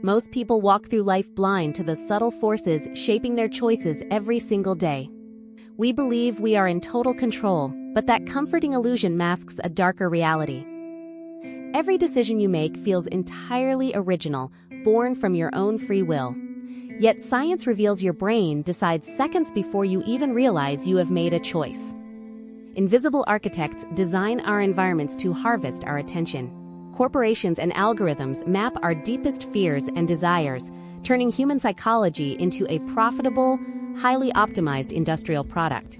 Most people walk through life blind to the subtle forces shaping their choices every single day. We believe we are in total control, but that comforting illusion masks a darker reality. Every decision you make feels entirely original, born from your own free will. Yet science reveals your brain decides seconds before you even realize you have made a choice. Invisible architects design our environments to harvest our attention. Corporations and algorithms map our deepest fears and desires, turning human psychology into a profitable, highly optimized industrial product.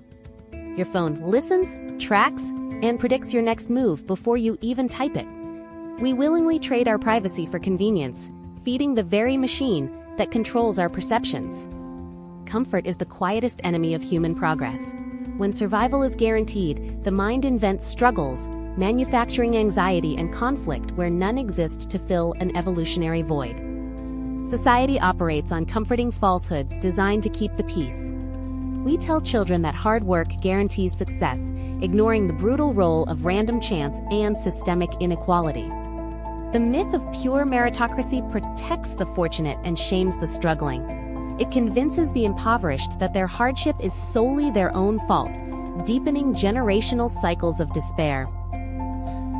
Your phone listens, tracks, and predicts your next move before you even type it. We willingly trade our privacy for convenience, feeding the very machine that controls our perceptions. Comfort is the quietest enemy of human progress. When survival is guaranteed, the mind invents struggles, manufacturing anxiety and conflict where none exist to fill an evolutionary void. Society operates on comforting falsehoods designed to keep the peace. We tell children that hard work guarantees success, ignoring the brutal role of random chance and systemic inequality. The myth of pure meritocracy protects the fortunate and shames the struggling. It convinces the impoverished that their hardship is solely their own fault, deepening generational cycles of despair.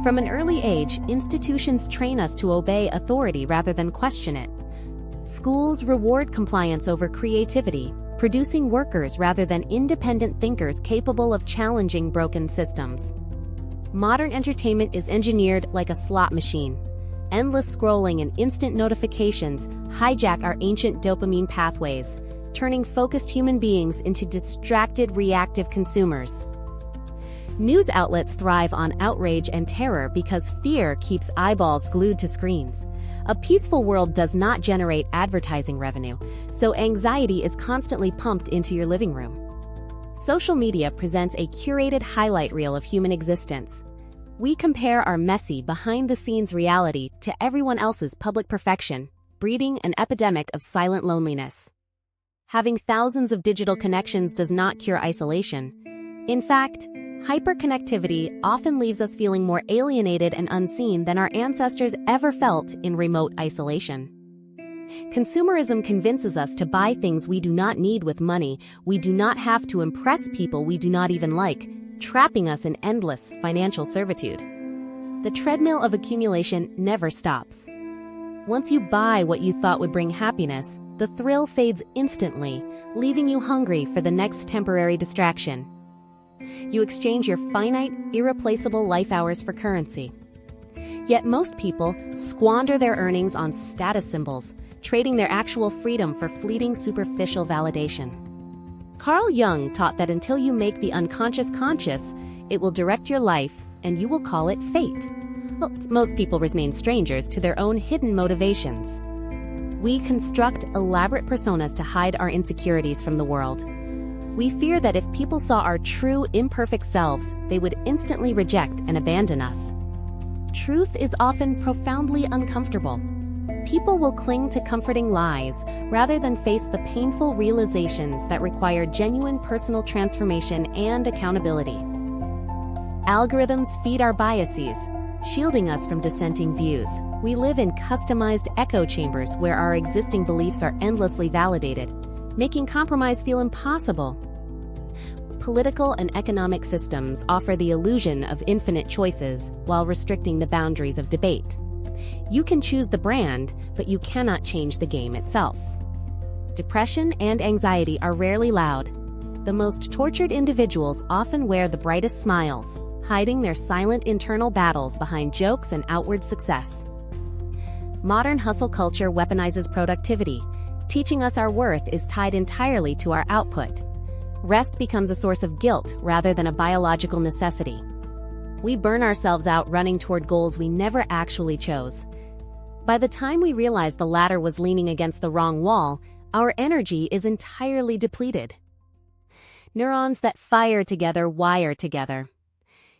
From an early age, institutions train us to obey authority rather than question it. Schools reward compliance over creativity, producing workers rather than independent thinkers capable of challenging broken systems. Modern entertainment is engineered like a slot machine. Endless scrolling and instant notifications hijack our ancient dopamine pathways, turning focused human beings into distracted, reactive consumers. News outlets thrive on outrage and terror because fear keeps eyeballs glued to screens. A peaceful world does not generate advertising revenue, so anxiety is constantly pumped into your living room. Social media presents a curated highlight reel of human existence. We compare our messy, behind-the-scenes reality to everyone else's public perfection, breeding an epidemic of silent loneliness. Having thousands of digital connections does not cure isolation. In fact, hyperconnectivity often leaves us feeling more alienated and unseen than our ancestors ever felt in remote isolation. Consumerism convinces us to buy things we do not need with money we do not have to impress people we do not even like, trapping us in endless financial servitude. The treadmill of accumulation never stops. Once you buy what you thought would bring happiness, the thrill fades instantly, leaving you hungry for the next temporary distraction. You exchange your finite, irreplaceable life hours for currency. Yet most people squander their earnings on status symbols, trading their actual freedom for fleeting superficial validation. Carl Jung taught that until you make the unconscious conscious, it will direct your life and you will call it fate. Well, most people remain strangers to their own hidden motivations. We construct elaborate personas to hide our insecurities from the world. We fear that if people saw our true, imperfect selves, they would instantly reject and abandon us. Truth is often profoundly uncomfortable. People will cling to comforting lies rather than face the painful realizations that require genuine personal transformation and accountability. Algorithms feed our biases, shielding us from dissenting views. We live in customized echo chambers where our existing beliefs are endlessly validated, making compromise feel impossible. Political and economic systems offer the illusion of infinite choices while restricting the boundaries of debate. You can choose the brand, but you cannot change the game itself. Depression and anxiety are rarely loud. The most tortured individuals often wear the brightest smiles, hiding their silent internal battles behind jokes and outward success. Modern hustle culture weaponizes productivity, teaching us our worth is tied entirely to our output. Rest becomes a source of guilt rather than a biological necessity. We burn ourselves out running toward goals we never actually chose. By the time we realize the ladder was leaning against the wrong wall, our energy is entirely depleted. Neurons that fire together wire together.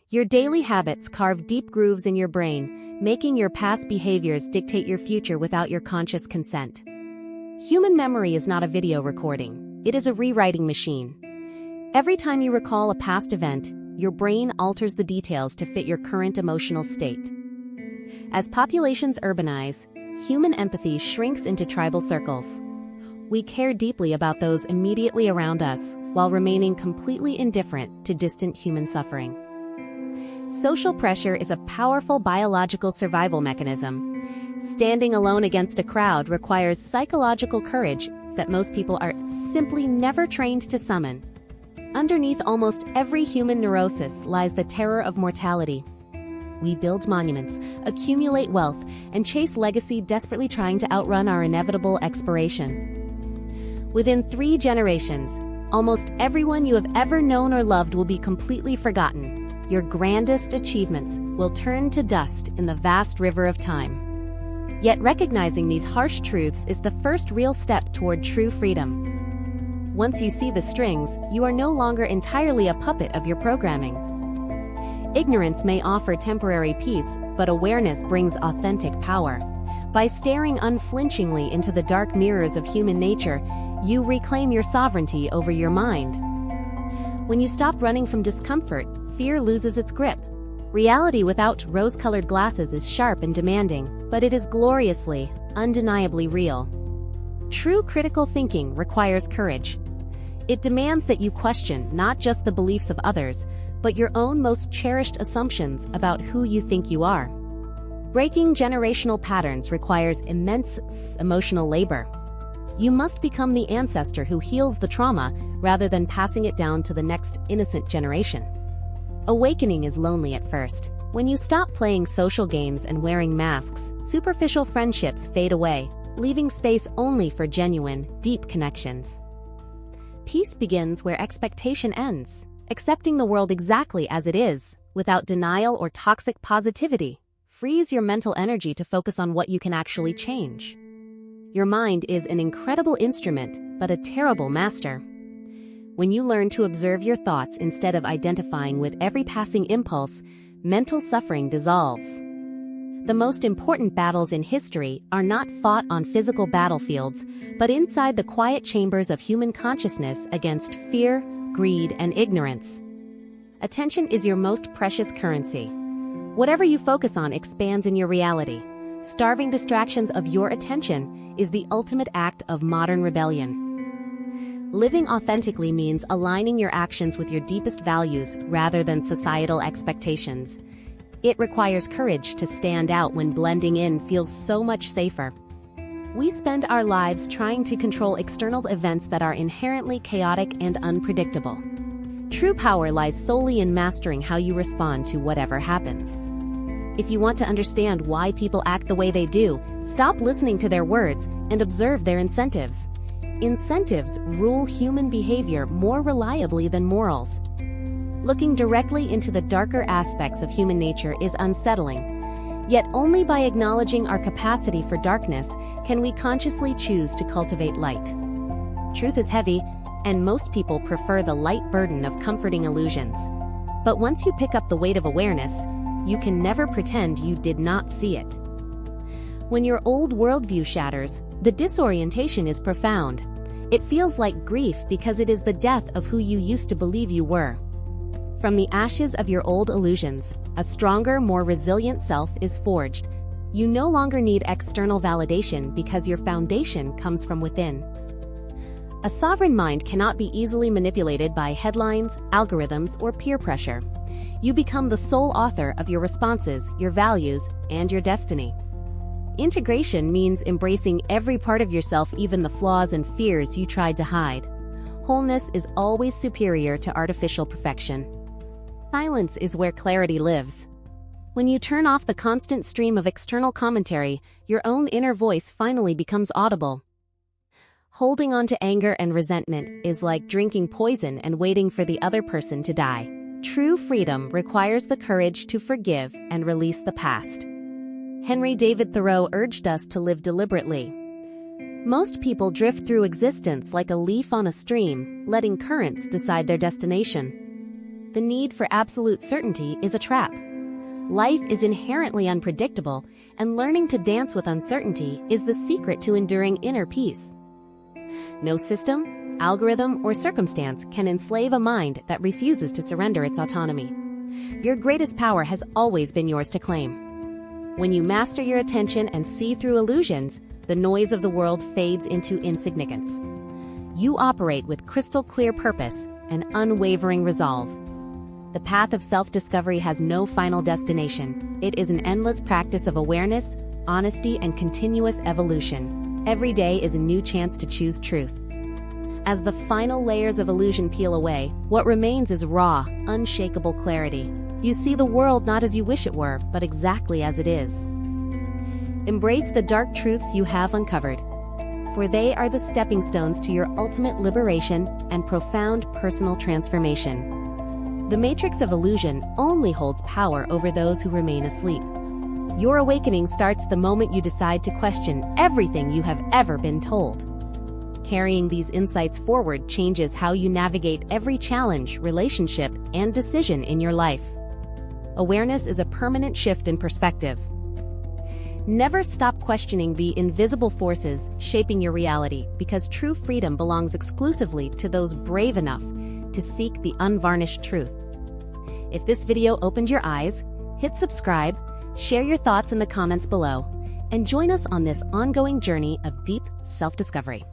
Your daily habits carve deep grooves in your brain, making your past behaviors dictate your future without your conscious consent. Human memory is not a video recording. It is a rewriting machine. Every time you recall a past event, your brain alters the details to fit your current emotional state. As populations urbanize, human empathy shrinks into tribal circles. We care deeply about those immediately around us, while remaining completely indifferent to distant human suffering. Social pressure is a powerful biological survival mechanism. Standing alone against a crowd requires psychological courage that most people are simply never trained to summon. Underneath almost every human neurosis lies the terror of mortality. We build monuments, accumulate wealth, and chase legacy, desperately trying to outrun our inevitable expiration. Within 3 generations, almost everyone you have ever known or loved will be completely forgotten. Your grandest achievements will turn to dust in the vast river of time. Yet recognizing these harsh truths is the first real step toward true freedom. Once you see the strings, you are no longer entirely a puppet of your programming. Ignorance may offer temporary peace, but awareness brings authentic power. By staring unflinchingly into the dark mirrors of human nature, you reclaim your sovereignty over your mind. When you stop running from discomfort, fear loses its grip. Reality without rose-colored glasses is sharp and demanding, but it is gloriously, undeniably real. True critical thinking requires courage. It demands that you question not just the beliefs of others, but your own most cherished assumptions about who you think you are. Breaking generational patterns requires immense emotional labor. You must become the ancestor who heals the trauma rather than passing it down to the next innocent generation. Awakening is lonely at first. When you stop playing social games and wearing masks, superficial friendships fade away, leaving space only for genuine, deep connections. Peace begins where expectation ends, accepting the world exactly as it is, without denial or toxic positivity. Frees your mental energy to focus on what you can actually change. Your mind is an incredible instrument, but a terrible master. When you learn to observe your thoughts instead of identifying with every passing impulse, mental suffering dissolves. The most important battles in history are not fought on physical battlefields, but inside the quiet chambers of human consciousness against fear, greed, and ignorance. Attention is your most precious currency. Whatever you focus on expands in your reality. Starving distractions of your attention is the ultimate act of modern rebellion. Living authentically means aligning your actions with your deepest values rather than societal expectations. It requires courage to stand out when blending in feels so much safer. We spend our lives trying to control external events that are inherently chaotic and unpredictable. True power lies solely in mastering how you respond to whatever happens. If you want to understand why people act the way they do, stop listening to their words and observe their incentives. Incentives rule human behavior more reliably than morals. Looking directly into the darker aspects of human nature is unsettling. Yet only by acknowledging our capacity for darkness can we consciously choose to cultivate light. Truth is heavy, and most people prefer the light burden of comforting illusions. But once you pick up the weight of awareness, you can never pretend you did not see it. When your old worldview shatters, the disorientation is profound. It feels like grief because it is the death of who you used to believe you were. From the ashes of your old illusions, a stronger, more resilient self is forged. You no longer need external validation because your foundation comes from within. A sovereign mind cannot be easily manipulated by headlines, algorithms, or peer pressure. You become the sole author of your responses, your values, and your destiny. Integration means embracing every part of yourself, even the flaws and fears you tried to hide. Wholeness is always superior to artificial perfection. Silence is where clarity lives. When you turn off the constant stream of external commentary, your own inner voice finally becomes audible. Holding on to anger and resentment is like drinking poison and waiting for the other person to die. True freedom requires the courage to forgive and release the past. Henry David Thoreau urged us to live deliberately. Most people drift through existence like a leaf on a stream, letting currents decide their destination. The need for absolute certainty is a trap. Life is inherently unpredictable, and learning to dance with uncertainty is the secret to enduring inner peace. No system, algorithm, or circumstance can enslave a mind that refuses to surrender its autonomy. Your greatest power has always been yours to claim. When you master your attention and see through illusions, the noise of the world fades into insignificance. You operate with crystal clear purpose and unwavering resolve. The path of self-discovery has no final destination. It is an endless practice of awareness, honesty, and continuous evolution. Every day is a new chance to choose truth. As the final layers of illusion peel away, what remains is raw, unshakable clarity. You see the world not as you wish it were, but exactly as it is. Embrace the dark truths you have uncovered, for they are the stepping stones to your ultimate liberation and profound personal transformation. The matrix of illusion only holds power over those who remain asleep. Your awakening starts the moment you decide to question everything you have ever been told. Carrying these insights forward changes how you navigate every challenge, relationship, and decision in your life. Awareness is a permanent shift in perspective. Never stop questioning the invisible forces shaping your reality, because true freedom belongs exclusively to those brave enough to seek the unvarnished truth. If this video opened your eyes, hit subscribe, share your thoughts in the comments below, and join us on this ongoing journey of deep self-discovery.